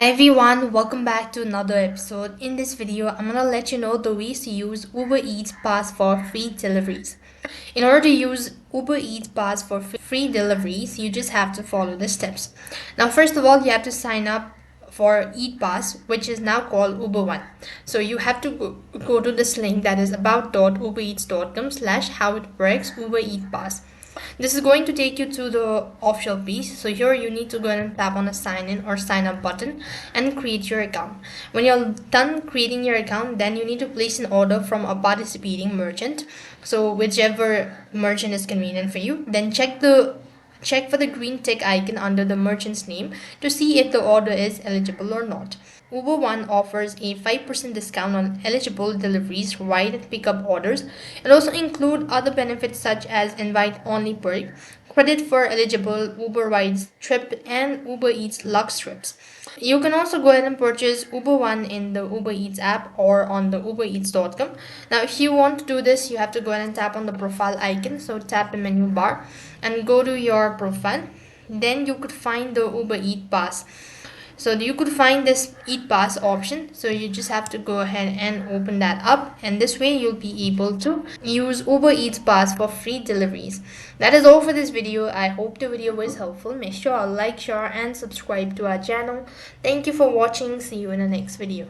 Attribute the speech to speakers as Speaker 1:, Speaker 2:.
Speaker 1: Everyone, welcome back to another episode. In this video, I'm gonna let you know the ways to use Uber Eats Pass for free deliveries. In order to use Uber Eats Pass for free deliveries, you just have to follow the steps. Now, first of all, you have to sign up for Eat Pass, which is now called Uber One. So you have to go to this link that is about.ubereats.com/how it works Uber Eat Pass. This is going to take you to the official page. So here you need to go ahead and tap on the sign in or sign up button and create your account. When you're done creating your account, then you need to place an order from a participating merchant. So whichever merchant is convenient for you, then check for the green tick icon under the merchant's name to see if the order is eligible or not. Uber One offers a 5% discount on eligible deliveries, ride and pickup orders. It also includes other benefits such as invite-only perk, credit for eligible Uber Rides trip, and Uber Eats Lux trips. You can also go ahead and purchase Uber One in the Uber Eats app or on the ubereats.com. Now, if you want to do this, you have to go ahead and tap on the profile icon. So tap the menu bar and go to your profile. Then you could find the Uber Eats Pass. So you could find this Eat Pass option. So you just have to go ahead and open that up, and this way you'll be able to use Uber Eats Pass for free deliveries. That is all for this video. I hope the video was helpful. Make sure to like, share and subscribe to our channel. Thank you for watching. See you in the next video.